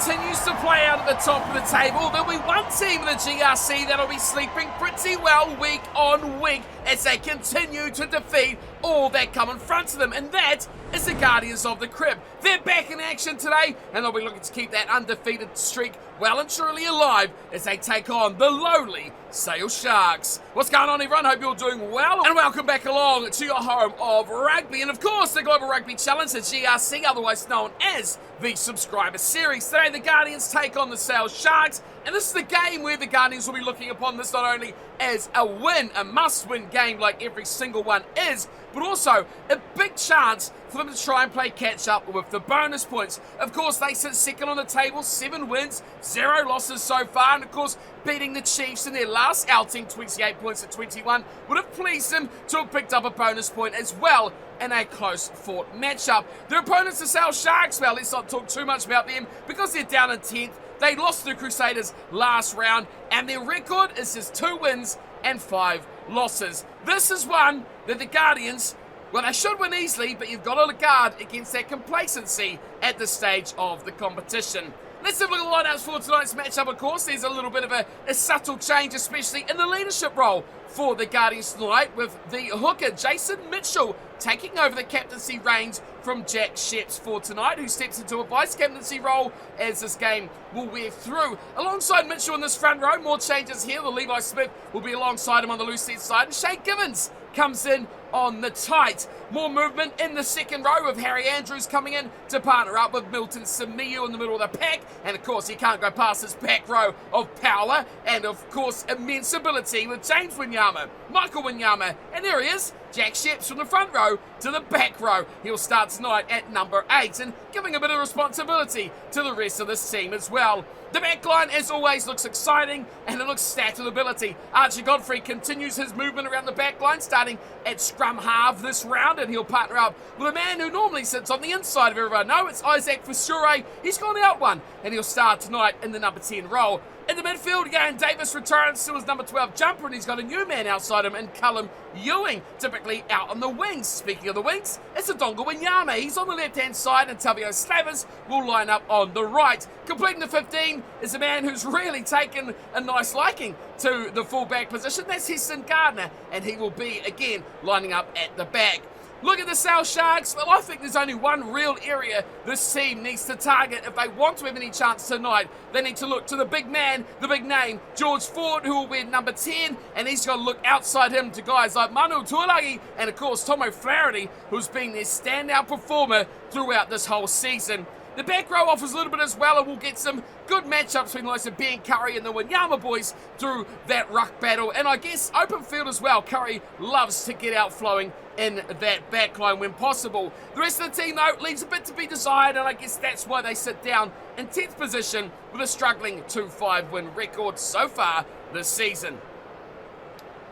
continues to play out at the top of the table. There'll be one team in the GRC that'll be sleeping pretty well week on week as they continue to defeat all that come in front of them, and that is the Guardians of the Crib. They're back in action today, and they'll be looking to keep that undefeated streak well and truly alive as they take on the lowly Sale Sharks. What's going on, everyone? Hope you're doing well, and welcome back along to your home of rugby, and of course the Global Rugby Challenge, the GRC, otherwise known as the Subscriber Series. Today the Guardians take on the Sale Sharks, and this is the game where the Guardians will be looking upon this not only as a win, a must-win game like every single one is, but also a big chance for them to try and play catch-up with the bonus points. Of course, they sit second on the table, 7 wins, 0 losses so far, and of course, beating the Chiefs in their last outing, 28 points to 21, would have pleased them to have picked up a bonus point as well in a close-fought matchup. Their opponents, the Sale Sharks, well, let's not talk too much about them because they're down in 10th. They lost to the Crusaders last round, and their record is just 2 wins and 5 losses. This is one that the Guardians, well, they should win easily, but you've got to guard against that complacency at this stage of the competition. Let's have a look at the lineups for tonight's matchup. Of course, there's a little bit of a subtle change, especially in the leadership role for the Guardians tonight, with the hooker, Jason Mitchell, taking over the captaincy reins from Jack Sheps for tonight, who steps into a vice-captaincy role as this game will wear through. Alongside Mitchell in this front row, more changes here. The Levi Smith will be alongside him on the loose set side, and Shay Givens comes in on the tight. More movement in the second row with Harry Andrews coming in to partner up with Milton Simiyu in the middle of the pack. And of course, he can't go past this back row of power and of course immense ability with James Winyama, Michael Winyama, and there he is, Jack Sheps from the front row to the back row. He'll start tonight at number 8 and giving a bit of responsibility to the rest of this team as well. The backline, as always, looks exciting and it looks stacked with ability. Archie Godfrey continues his movement around the backline, starting at scrum half this round, and he'll partner up with a man who normally sits on the inside of everyone. No, it's Isaac Fisure. He's gone out one, and he'll start tonight in the number 10 role. In the midfield, Ian Davis returns to his number 12 jumper, and he's got a new man outside him in Callum Ewing, typically out on the wings. Speaking of the wings, it's Adonga Winyama. He's on the left-hand side, and Tavio Slavers will line up on the right. Completing the 15 is a man who's really taken a nice liking to the full-back position. That's Heston Gardner, and he will be, again, lining up at the back. Look at the Sale Sharks. Well, I think there's only one real area this team needs to target if they want to have any chance tonight. They need to look to the big man, the big name, George Ford, who will wear number 10, and he's got to look outside him to guys like Manu Tuolagi and, of course, Tom O'Flaherty, who's been their standout performer throughout this whole season. The back row offers a little bit as well, and we'll get some good matchups between the likes of Ben Curry and the Winyama boys through that ruck battle. And I guess open field as well. Curry loves to get out flowing in that backline when possible. The rest of the team, though, leaves a bit to be desired, and I guess that's why they sit down in 10th position with a struggling 2-5 win record so far this season.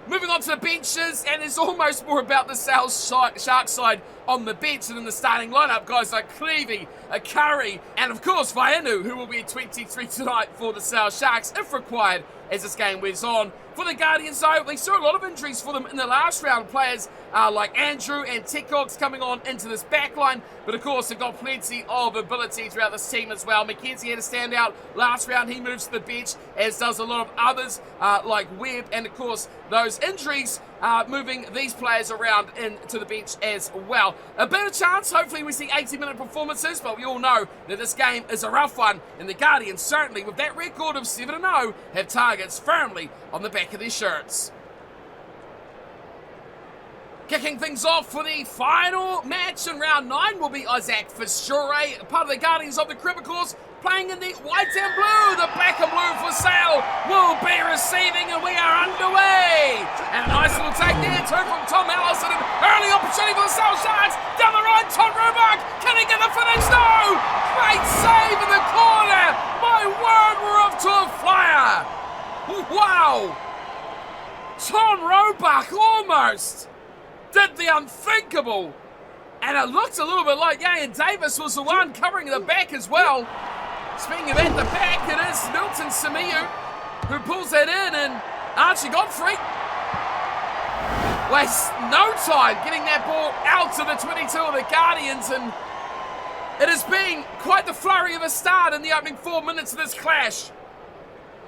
Moving on to the benches, and it's almost more about the Sale Shark side on the bench than in the starting lineup. Guys like Clevey, Curry, and of course Vainu, who will be at 23 tonight for the Sale Sharks if required as this game wears on. For the Guardians, though, they saw a lot of injuries for them in the last round. Players like Andrew and Tecox coming on into this backline, but of course they've got plenty of ability throughout this team as well. Mackenzie had a standout last round. He moves to the bench, as does a lot of others like Webb, and of course those injuries moving these players around into the bench as well. A better chance, hopefully we see 80-minute performances, but we all know that this game is a rough one, and the Guardians certainly, with that record of 7-0, have targets firmly on the back of their shirts. Kicking things off for the final match in round 9 will be Isaac Fisure, part of the Guardians of the Crib, of course, playing in the white and blue. The black and blue for Sale will be receiving, and we are underway. And a nice little take there, too, from Tom Allison. An early opportunity for the Sale Sharks. Down the right, Todd Roebuck. Can he get the finish? No! Great save in the corner. My word, we're off to a flyer. Wow! Tom Roebuck almost did the unthinkable. And it looked a little bit like Ian Davis was the one covering the back as well. Speaking of at the back, it is Milton Simiyu who pulls that in, and Archie Godfrey wastes no time getting that ball out to the 22 of the Guardians, and It has been quite the flurry of a start in the opening 4 minutes of this clash.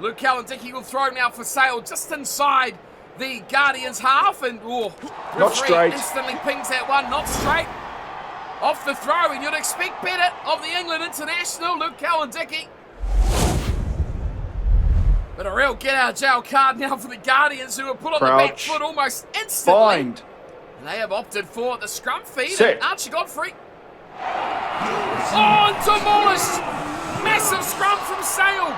Luke Cowan-Dickie will throw now for Sale just inside the Guardians half, and not straight. Instantly pings that one, not straight. Off the throw, and you'd expect better of the England international, Luke Cowan-Dickie. But a real get-out-of-jail card now for the Guardians, who were put on the back foot almost instantly. Bind. And they have opted for the scrum feed. Set. Archie Godfrey. Oh, and demolished! Massive scrum from Sale.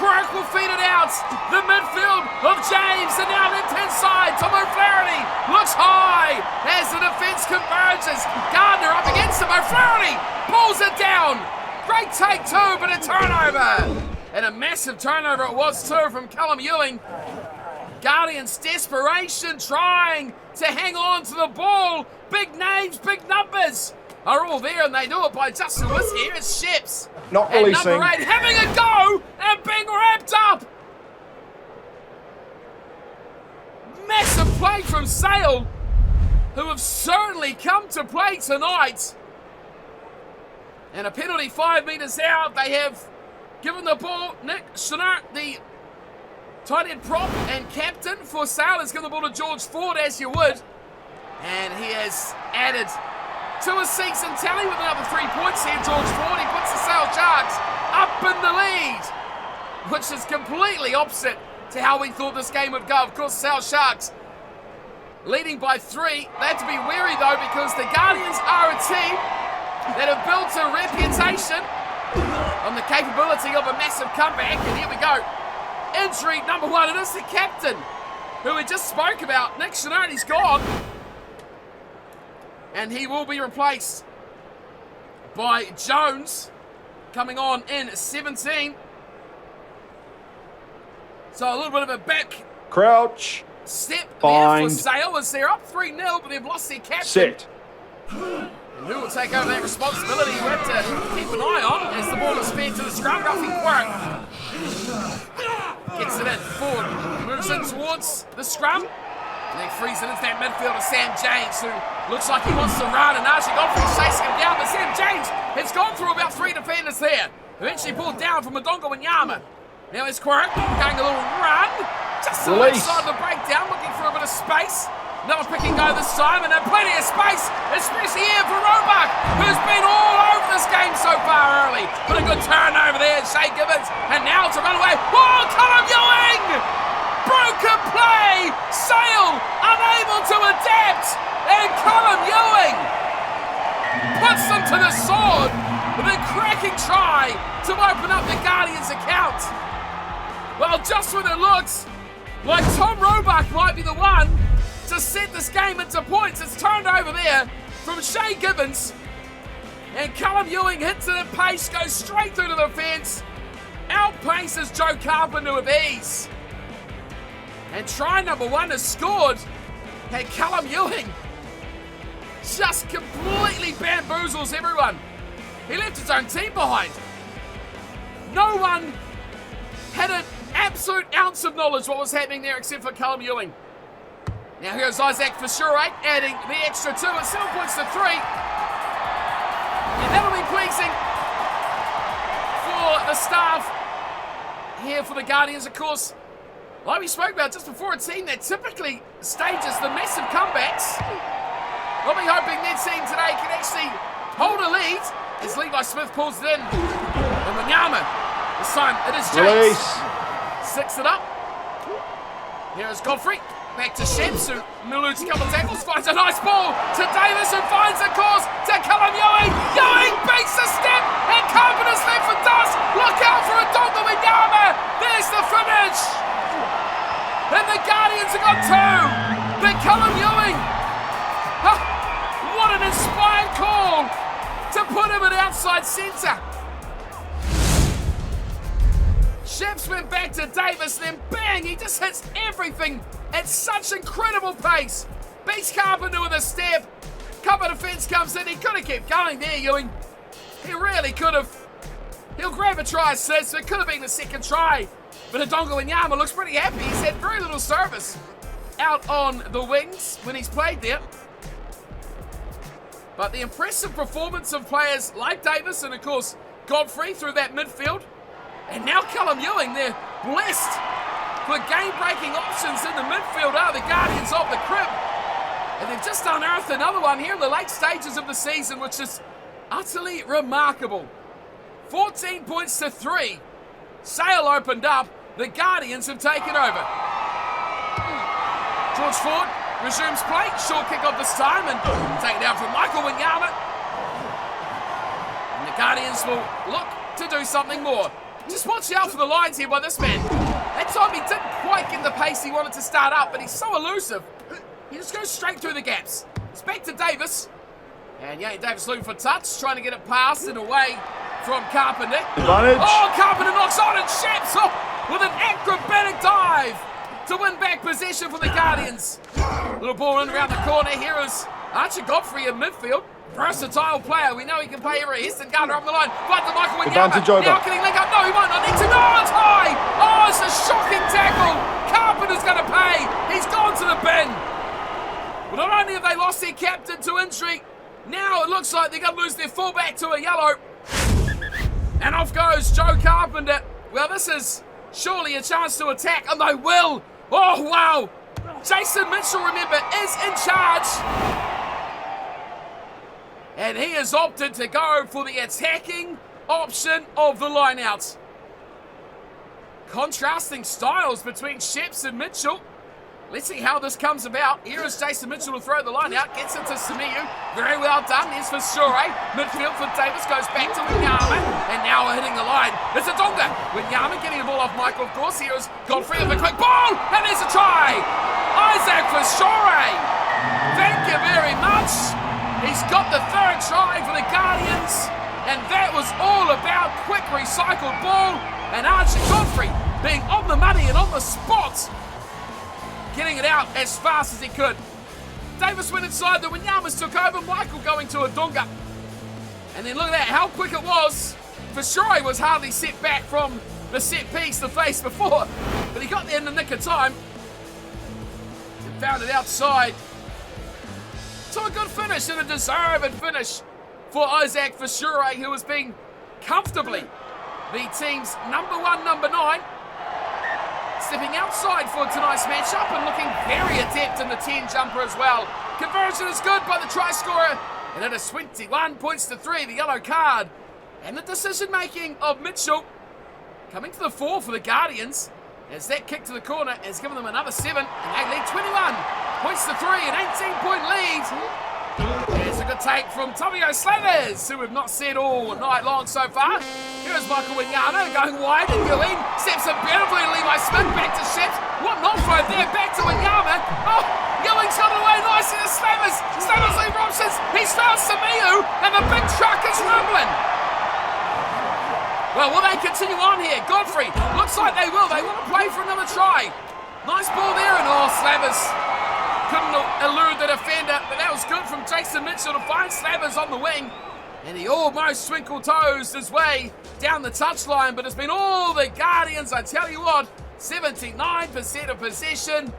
Quirk will feed it out. The midfield of James, and now left-hand side. Tom O'Flaherty looks high as the defence converges. Gardner up against him. O'Flaherty pulls it down. Great take too, but a turnover. And a massive turnover it was too from Callum Ewing. Guardians' desperation, trying to hang on to the ball. Big names, big numbers are all there, and they do it by Justin Whiskey. Here's Sheps. Not and releasing. number 8 having a go and being wrapped up. Massive play from Sale, who have certainly come to play tonight. And a penalty 5 metres out. They have given the ball. Nick Schnurrt, the tight end prop and captain for Sale, has given the ball to George Ford, as you would. And he has added to his season tally with another 3 points here, George Ford. He puts the Sale Sharks up in the lead, which is completely opposite to how we thought this game would go. Of course, Sale Sharks leading by 3. They have to be wary, though, because the Guardians are a team that have built a reputation on the capability of a massive comeback. And here we go. Injury number 1, it is the captain, who we just spoke about. Nick Schnurrt, he's gone. And he will be replaced by Jones, coming on in 17. So a little bit of a back Crouch. step Bind. there for Sale, as they're up 3-0, but they've lost their captain. Set. And who will take over that responsibility? We have to keep an eye on as the ball is fed to the scrum. Ruffy Quirk gets it in. Ford moves in towards the scrum. And they freeze it into that midfielder, Sam James, who looks like he wants to run, and Archie Godfrey's chasing him down, but Sam James has gone through about 3 defenders there. Eventually pulled down from Madonga Wanyama. Now it's Quirk going a little run, just to the side of the breakdown, looking for a bit of space. Another pick and go this time, and plenty of space, especially here for Roebuck, who's been all over this game so far early. But a good turnover there, Shay Gibbons, and now to run away. Oh, Callum Ewing! Broken play! Sale unable to adapt, and Callum Ewing puts them to the sword with a cracking try to open up the Guardians' account. Well, just when it looks like Tom Roebuck might be the one to set this game into points, it's turned over there from Shay Gibbons, and Callum Ewing hits it at pace, goes straight through to the fence, outpaces Joe Carpenter with ease. And try number 1 is scored, and Callum Ewing just completely bamboozles everyone. He left his own team behind. No one had an absolute ounce of knowledge what was happening there except for Callum Ewing. Now here's Isaac Fisherate adding the extra 2 at 7 points to 3. And that'll be pleasing for the staff here for the Guardians, of course. Like we spoke about just before, a team that typically stages the massive comebacks. We'll be hoping their team today can actually hold a lead as Levi Smith pulls it in. And Wanyama, this time it is James. Six it up. Here is Godfrey. Back to Sheps, who eludes a couple of tackles, finds a nice ball to Davis, who finds the course to Callum Ewing. Ewing beats the step, and Carpenter's left for dust. Look out for a Donga Wanyama. There's the finish. And the Guardians have got 2. But Callum Ewing, what an inspired call to put him at outside centre. Sheps went back to Davis, then bang, he just hits everything at such incredible pace. Beats Carpenter with a step. Cover defence comes in. He could have kept going there, Ewing. He really could have. He'll grab a try assist. It could have been the second try. But Adonga Wanyama looks pretty happy. He's had very little service out on the wings when he's played there. But the impressive performance of players like Davis and, of course, Godfrey through that midfield. And now Callum Ewing, they're blessed for game-breaking options in the midfield are the Guardians of the crib. And they've just unearthed another one here in the late stages of the season, which is utterly remarkable. 14 points to 3. Sale opened up. The Guardians have taken over. George Ford resumes play. Short kick off this time and taken down from Michael Wanyama. And the Guardians will look to do something more. Just watch out for the lines here by this man. That time he didn't quite get the pace he wanted to start up, but he's so elusive. He just goes straight through the gaps. It's back to Davis. And yeah, Davis looking for touch, trying to get it past and away from Carpenter. Advantage. Oh, Carpenter knocks on and Sheps with an acrobatic dive to win back possession for the Guardians. Little ball in around the corner. Here is Archie Godfrey in midfield. Versatile player. We know he can play every Eastern Gunner up the line. Fight to Michael Wanyama. Now can he link up? No, he might not need to. No, it's high. Oh, it's a shocking tackle. Carpenter's going to pay. He's gone to the bin. Well, not only have they lost their captain to injury, now it looks like they're going to lose their fullback to a yellow. And off goes Joe Carpenter. Well, this is surely a chance to attack, and they will. Oh, wow. Jason Mitchell, remember, is in charge. And he has opted to go for the attacking option of the lineouts. Contrasting styles between Sheps and Mitchell. Let's see how this comes about. Here is Jason Mitchell to throw the line out. Gets it to Samiu. Very well done. Here's for Shure. Midfield for Davis. Goes back to Wanyama. And now we're hitting the line. It's a Donga. Wanyama getting the ball off Michael, of course. Here is Godfrey with a quick ball. And there's a try. Isaac for Shure. Thank you very much. He's got the third try for the Guardians. And that was all about quick recycled ball. And Archie Godfrey being on the money and on the spot. Getting it out as fast as he could. Davis went inside, the Wanyamas took over, Michael going to a Dunga. And then look at that, how quick it was. For sure he was hardly set back from the set piece the face before, but he got there in the nick of time. And found it outside. So a good finish and a deserved finish for Isaac Fishure, who has been comfortably the team's number 1, number 9. Stepping outside for tonight's matchup and looking very adept in the 10 jumper as well. Conversion is good by the try scorer, and it is 21 points to 3, the yellow card. And the decision making of Mitchell coming to the fore for the Guardians as that kick to the corner has given them another 7, and they lead 21 points to 3, an 18-point lead. There's a good take from Tommy O'Slavers, who we've not seen all night long so far. Here's Michael Wanyama going wide, and Ewing steps in beautifully to Levi Smith, back to Sheps. What an offload there, back to Wanyama. Oh, Ewing's got it away nicely to Slavers. Slavers leave options. He's found Samiu, and the big truck is rumbling. Well, will they continue on here? Godfrey, looks like they will. They want to play for another try. Nice ball there, and Slavers couldn't elude the defender, but that was good from Jason Mitchell to find Slavers on the wing. And he almost twinkle-toes his way down the touchline, but it's been all the Guardians. I tell you what, 79% of possession.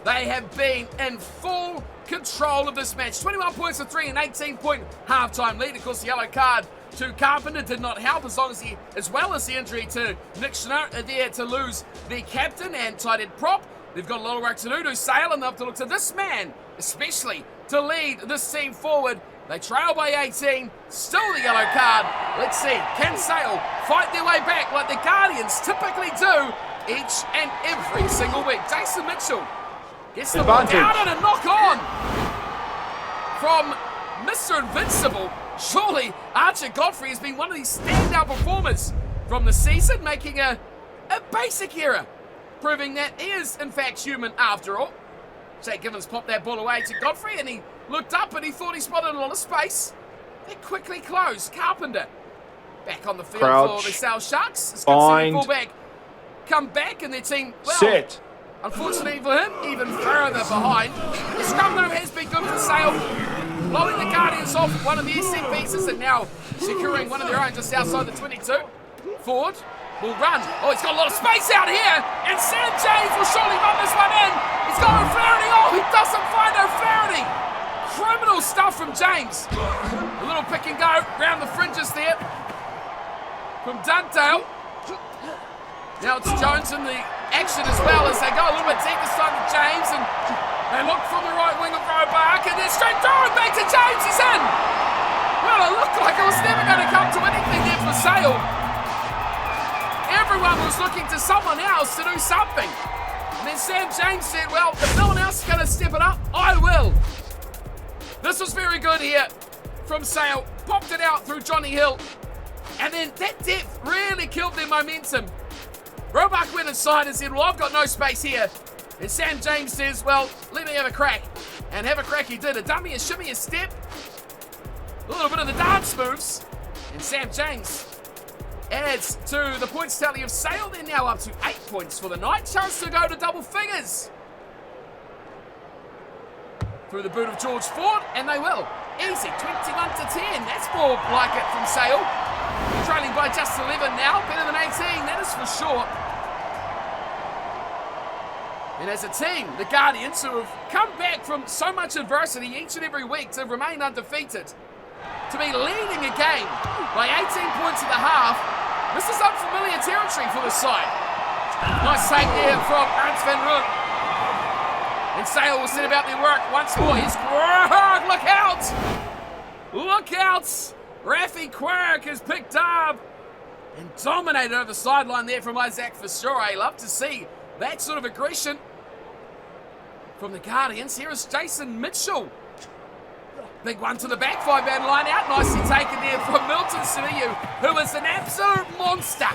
They have been in full control of this match. 21 points to 3, an 18-point halftime lead. Of course, the yellow card to Carpenter did not help as well as the injury to Nick Schnurr there to lose the captain and tight end prop. They've got a lot of work to do to Sale, and they have to look to this man, especially, to lead this team forward. They trail by 18, still the yellow card. Let's see, can Sale fight their way back like the Guardians typically do each and every single week? Jason Mitchell gets the ball down and a knock on from Mr. Invincible. Surely Archie Godfrey has been one of these standout performers from the season, making a basic error, proving that he is in fact human after all. Jake Givens popped that ball away to Godfrey, and he looked up and he thought he spotted a lot of space. They quickly closed. Carpenter back on the field for the South Sharks. It's good to see the fullback come back, and their team, well, set. Unfortunately for him, even further behind. The scrum though has been good for Sale, blowing the Guardians off one of their set pieces and now securing one of their own just outside the 22. Ford will run. Oh, he's got a lot of space out here, and Sam James will surely run this one in. He's got O'Flaherty. Oh, he doesn't find O'Flaherty. criminal stuff from James. A little pick and go round the fringes there from Dugdale. Now it's Jones in the action as well as they go a little bit deep this time to James, and they look from the right wing of Roebuck, and they're straight through back to James. He's in. Well, it looked like it was never going to come to anything there for Sale. Everyone was looking to someone else to do something. And then Sam James said, well, if no one else is going to step it up, I will. This was very good here from Sale. Popped it out through Johnny Hill. And then that depth really killed their momentum. Roebuck went inside and said, well, I've got no space here. And Sam James says, well, let me have a crack. And have a crack he did. A dummy, a shimmy, a step. A little bit of the dance moves. And Sam James adds to the points tally of Sale. They're now up to 8 points for the night. Chance to go to double figures. Through the boot of George Ford, and they will. Easy, 21-10. That's more like it from Sale. Trailing by just 11 now. Better than 18, that is for sure. And as a team, the Guardians, who have come back from so much adversity each and every week to remain undefeated, to be leading a game by 18 points at the half, this is unfamiliar territory for the side. Nice take there from Ernst van Roon. And Sale will set about their work once more. Here's Quirk, look out! Look out! Rafi Quirk is picked up and dominated over the sideline there from Isaac Fisher. Love to see that sort of aggression from the Guardians. Here is Jason Mitchell. Big one to the back, 5-man line out. Nicely taken there from Milton Simiyu, who is an absolute monster.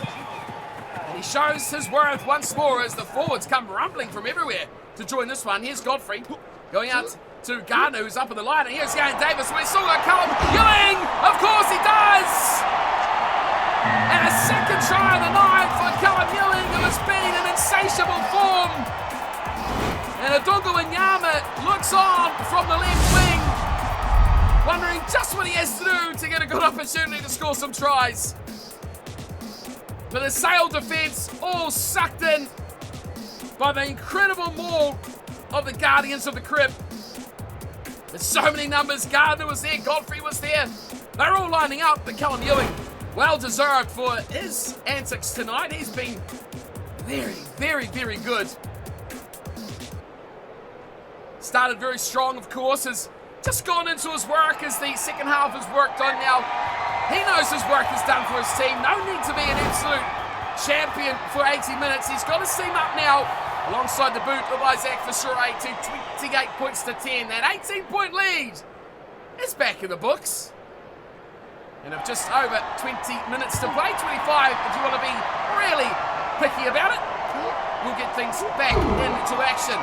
And he shows his worth once more as the forwards come rumbling from everywhere to join this one. Here's Godfrey going out to Gardner, who's up in the line. And here's Garen Davis. We still got Callum Ewing. Of course he does. And a second try of the night for Callum Ewing, who has been in insatiable form. And Adungu Wanyama looks on from the left wing, wondering just what he has to do to get a good opportunity to score some tries. But the Sale defence all sucked in by the incredible maul of the Guardians of the Crib. There's so many numbers. Gardner was there, Godfrey was there. They're all lining up, but Callum Ewing, well deserved for his antics tonight. He's been very, very, very good. Started very strong, of course, has just gone into his work as the second half has worked on now. He knows his work is done for his team. No need to be an absolute champion for 80 minutes. He's got his team up now alongside the boot of Isaac Fisher to 28 points to 10. That 18-point lead is back in the books. And of just over 20 minutes to play, 25 if you want to be really picky about it, we'll get things back into action.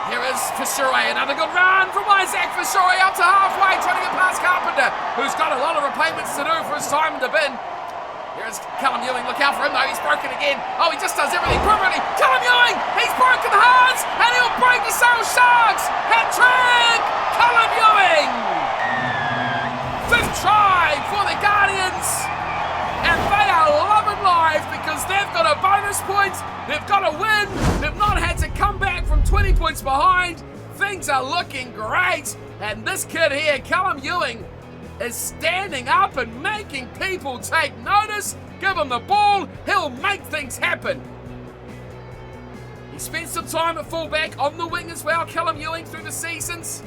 Here is Fisher, another good run from Isaac Fisher up to halfway, trying to get past Carpenter, who's got a lot of repayments to do for his time in the bin. Here's Callum Ewing, look out for him though, he's broken again. Oh, he just does everything perfectly. Callum Ewing, he's broken hard, and he'll break the Sale Sharks. Hat-trick, Callum Ewing. Fifth try for the Guardians. And they are loving life because they've got a bonus point, they've got a win, they've not had to come back from 20 points behind. Things are looking great. And this kid here, Callum Ewing, is standing up and making people take notice. Give him the ball, he'll make things happen. He spent some time at fullback, on the wing as well, Callum Ewing, through the seasons.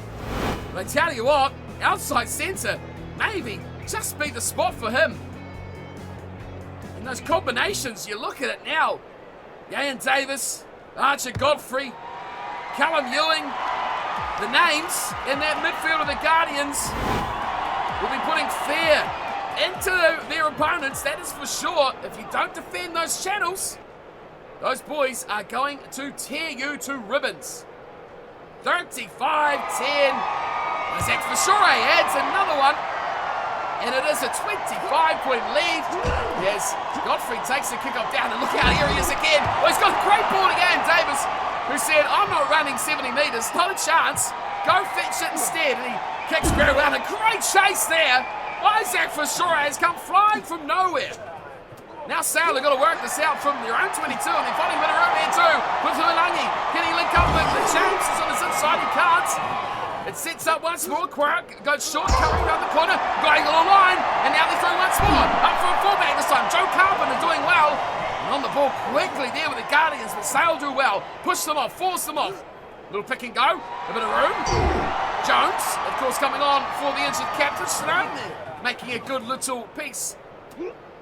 But I tell you what, outside centre, maybe just be the spot for him. And those combinations, you look at it now. Ian Davis, Archer Godfrey, Callum Ewing, the names in that midfield of the Guardians will be putting fear into their opponents, that is for sure. If you don't defend those channels, those boys are going to tear you to ribbons. 35-10. Isaac Fisher adds another one. And it is a 25-point lead. Yes, Godfrey takes the kickoff down, and look out, here he is again. Oh, he's got a great ball again, Davis, who said, I'm not running 70 metres, not a chance. Go fetch it instead. And he kicks very well. A great chase there. Isaac Fisher has come flying from nowhere. Now Sale have got to work this out from their own 22, and they're finding a bit of room here too. With Hulangi, can he link up with the James is on his inside? He can't. It sets up once more. Quirk goes short, coming around the corner, going on the line, and now they're throwing once more. Up for a fullback this time. Joe Carpenter doing well. And on the ball quickly there with the Guardians, but Sale do well. Push them off, force them off. Little pick and go, a bit of room. Jones, of course, coming on for the injured captain, Snow, making a good little piece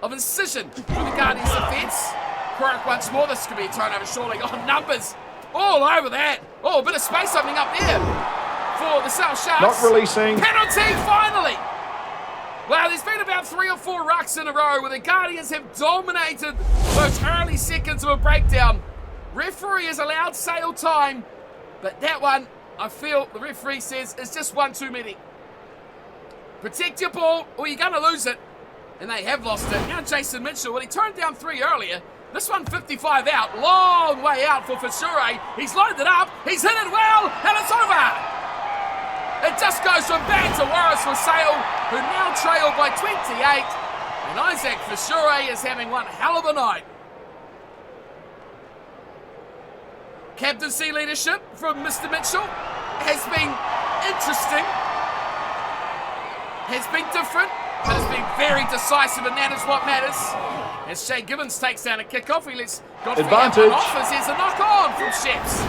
of incision through the Guardians' defence. Quirk once more. This could be a turnover, surely. Oh, numbers all over that. Oh, a bit of space opening up there for the South Sharks. Not releasing. Penalty, finally. Well, there's been about 3 or 4 rucks in a row where the Guardians have dominated those early seconds of a breakdown. Referee has allowed Sale time, but that one, I feel the referee says, is just one too many. Protect your ball or you're going to lose it. And they have lost it. Now Jason Mitchell, when he turned down 3 earlier, this one 55 out, long way out for Fishure. He's loaded it up, he's hit it well, and it's over. It just goes from bad to worse for Sale, who now trail by 28. And Isaac Fishure is having one hell of a night. Captaincy leadership from Mr. Mitchell has been interesting, has been different, but has been very decisive, and that is what matters. As Shay Gibbons takes down a kickoff, he lets Godfrey have one off as there's a knock on from Sheps.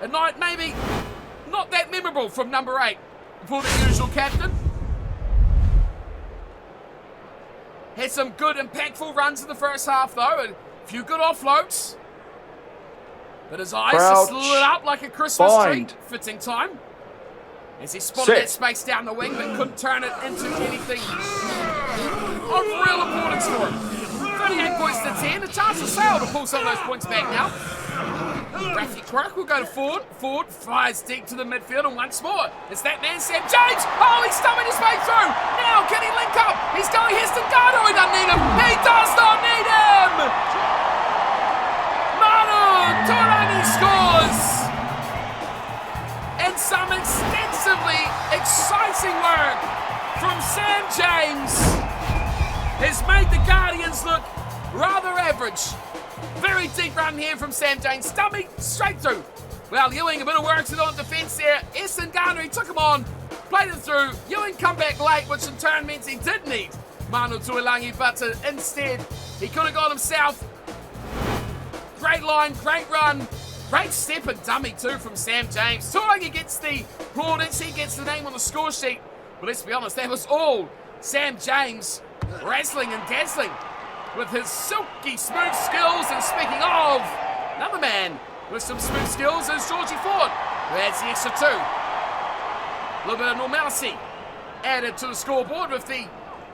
A night maybe not that memorable from number 8 for the usual captain. Had some good impactful runs in the first half though, and a few good offloads. But his eyes just lit up like a Christmas tree. Fitting time. As he spotted that space down the wing, but couldn't turn it into anything of real importance for him. 38 points to 10. A chance for Sale to pull some of those points back now. Rafi Quirk will go to Ford. Ford fires deep to the midfield, and once more, it's that man Sam James. Oh, he's stumbling his way through. Now, can he link up? He's going Heston Gardner. He doesn't need him. He does not need him. Manu Tuilagi scores. And some extensively exciting work from Sam James has made the Guardians look rather average. Very deep run here from Sam James. Stummy straight through. Well, Ewing, a bit of work to do on defence there. Essen Gardner, he took him on, played it through. Ewing come back late, which in turn means he did need Manu Tuilagi, but instead he could have gone himself. Great line, great run. Great step and dummy too from Sam James. Tuilagi gets the plaudits, he gets the name on the score sheet. But let's be honest, that was all Sam James wrestling and dazzling with his silky smooth skills. And speaking of, another man with some smooth skills is Georgie Ford, who adds the extra 2. A little bit of normalcy added to the scoreboard with the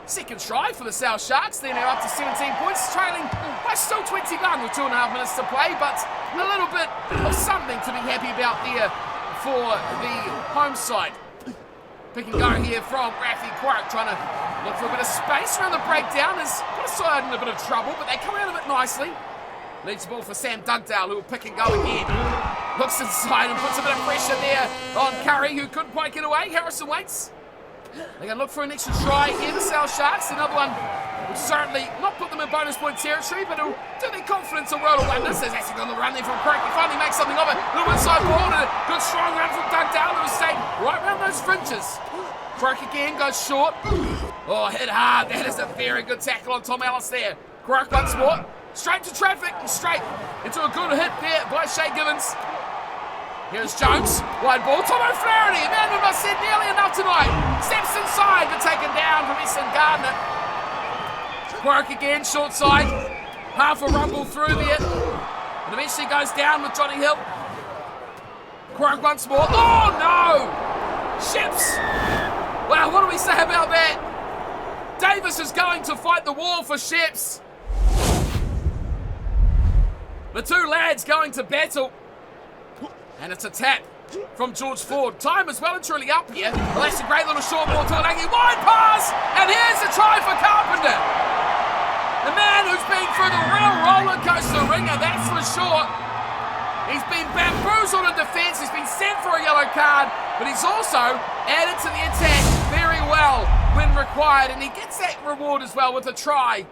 second try for the South Sharks. They're now up to 17 points, trailing by still 21 with 2.5 minutes to play, but a little bit of something to be happy about there for the home side. Pick and go here from Rafi Quirk, trying to look for a bit of space around the breakdown. Has put a side in a bit of trouble, but they come out of it nicely. Leads the ball for Sam Dugdale, who will pick and go again. Looks inside and puts a bit of pressure there on Curry, who couldn't quite get away. Harrison waits. They're going to look for an extra try here, the South Sharks. Another one will certainly not put them in bonus point territory, but it'll do their confidence a world of wonders. There's actually going to run there from Quirk. He finally makes something of it. Little inside ball and a good strong run from Dugdale, who has stayed right around those fringes. Quirk again goes short. Oh, hit hard. That is a very good tackle on Tom Ellis there. Quirk once more. Straight to traffic and straight into a good hit there by Shay Gibbons. Here's Jones, wide ball, Tom O'Flaherty, a man who must said nearly enough tonight. Steps inside, but taken down from Essen Gardner. Quirk again, short side, half a rumble through there, and eventually goes down with Johnny Hill. Quirk once more, oh no! Ships! Wow, what do we say about that? Davis is going to fight the war for Ships. The two lads going to battle. And it's a tap from George Ford. Time is well and truly up here. Well, that's a great little short ball to Tuilagi. Wide pass! And here's a try for Carpenter. The man who's been through the real roller coaster ringer, that's for sure. He's been bamboozled in defence. He's been sent for a yellow card. But he's also added to the attack very well when required. And he gets that reward as well with a try.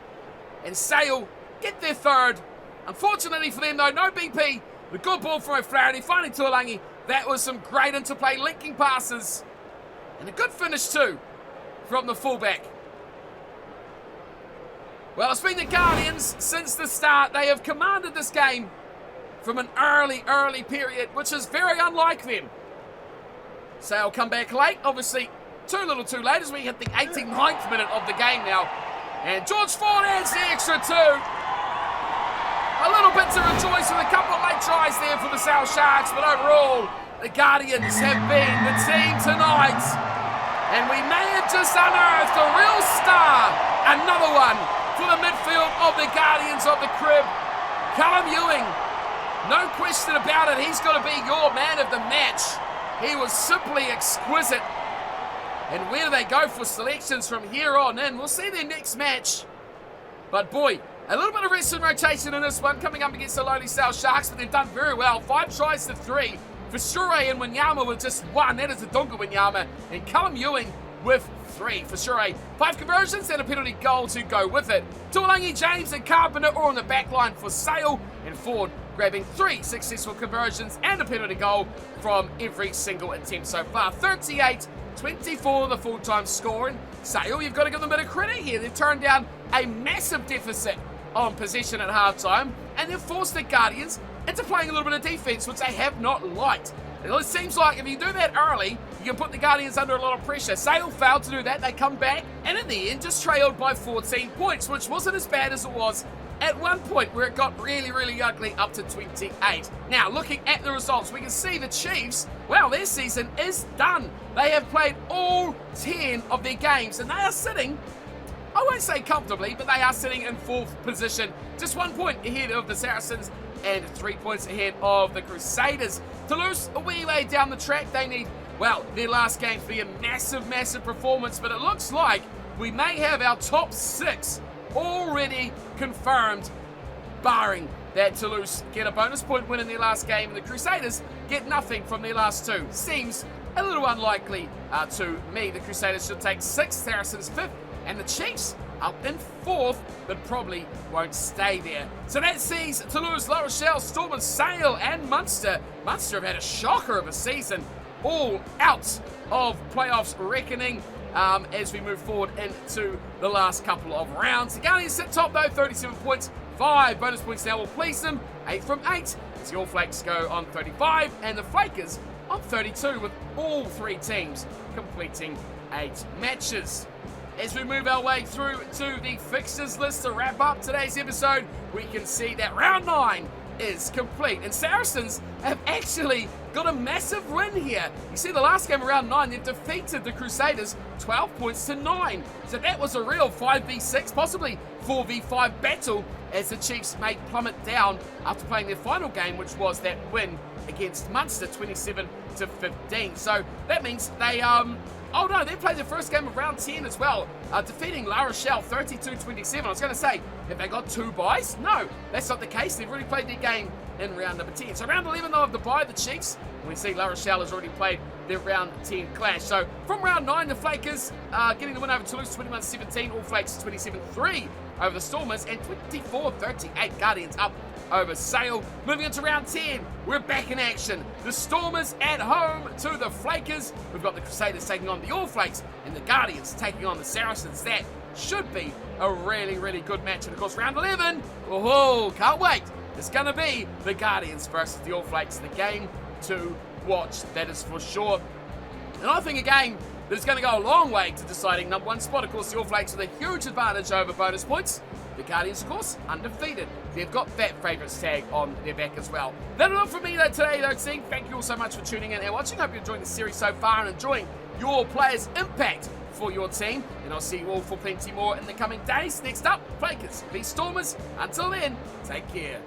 And Sale get their third. Unfortunately for them, though, no BP. The good ball from O'Flaherty, finding Tuilagi, That was some great interplay, linking passes. And a good finish too from the fullback. Well, it's been the Guardians since the start. They have commanded this game from an early period, which is very unlike them. Sale come back late, obviously too little too late as we hit the 89th minute of the game now. And George Ford adds the extra 2. A little bit to rejoice with a couple of late tries there for the South Sharks, but overall, the Guardians have been the team tonight. And we may have just unearthed a real star, another one for the midfield of the Guardians of the crib. Callum Ewing, no question about it, he's got to be your man of the match. He was simply exquisite. And where do they go for selections from here on in? We'll see their next match. But boy, a little bit of rest and rotation in this one, coming up against the lowly South Sharks, but they've done very well. 5 tries to 3. For Shure and Wanyama with just 1. That is a Dunga Wanyama. And Callum Ewing with 3 for Shure. 5 conversions and a penalty goal to go with it. Tuolangi, James and Carpenter are on the back line for Sale. And Ford grabbing 3 successful conversions and a penalty goal from every single attempt so far. 38-24 the full-time score. And Sale, you've got to give them a bit of credit here. They've turned down a massive deficit on possession at halftime, and they've forced the Guardians into playing a little bit of defense, which they have not liked. It seems like if you do that early, you can put the Guardians under a lot of pressure. Sale failed to do that. They come back, and in the end, just trailed by 14 points, which wasn't as bad as it was at one point where it got really ugly up to 28. Now, looking at the results, we can see the Chiefs, well, their season is done. They have played all 10 of their games, and they are sitting, I won't say comfortably, but they are sitting in 4th position, just 1 point ahead of the Saracens and 3 points ahead of the Crusaders. Toulouse, a wee way down the track. They need, well, their last game to be a massive performance, but it looks like we may have our top 6 already confirmed, barring that Toulouse get a bonus point win in their last game and the Crusaders get nothing from their last 2. Seems a little unlikely to me. The Crusaders should take 6th, Saracens 5th, and the Chiefs up in 4th, but probably won't stay there. So that sees Toulouse, La Rochelle, Storm and Sale and Munster. Munster have had a shocker of a season, all out of playoffs reckoning as we move forward into the last couple of rounds. The Guardians sit top though, 37 points. 5 bonus points now will please them. 8 from 8 as the All Flakes go on 35 and the Flakers on 32, with all 3 teams completing 8 matches. As we move our way through to the fixtures list to wrap up today's episode, we can see that round 9 is complete. And Saracens have actually got a massive win here. You see the last game of round 9, they defeated the Crusaders 12 points to 9. So that was a real 5v6, possibly 4v5 battle as the Chiefs may plummet down after playing their final game, which was that win against Munster 27-15. So that means they oh no, they played their first game of round 10 as well, defeating La Rochelle 32-27. I was going to say, have they got 2 byes? No, that's not the case. They've already played their game in round number 10. So round 11, they'll have the bye, the Chiefs. We see La Rochelle has already played their round 10 clash. So from round 9, the Flakers getting the win over Toulouse 21-17, All Flakes 27-3 over the Stormers, and 24-38 Guardians up over Sale. Moving into round 10, we're back in action. The Stormers at home to the Flakers. We've got the Crusaders taking on the All Flakes and the Guardians taking on the Saracens. That should be a really good match. And of course, round 11, oh, can't wait. It's going to be the Guardians versus the All Flakes. The game to watch, that is for sure. And I think a game that is going to go a long way to deciding number 1 spot. Of course, the All Flakes with a huge advantage over bonus points. The Guardians, of course, undefeated. They've got that favourites tag on their back as well. That'll do it for me today, though, team. Thank you all so much for tuning in and watching. Hope you're enjoying the series so far and enjoying your players' impact for your team. And I'll see you all for plenty more in the coming days. Next up, Flakers v Stormers. Until then, take care.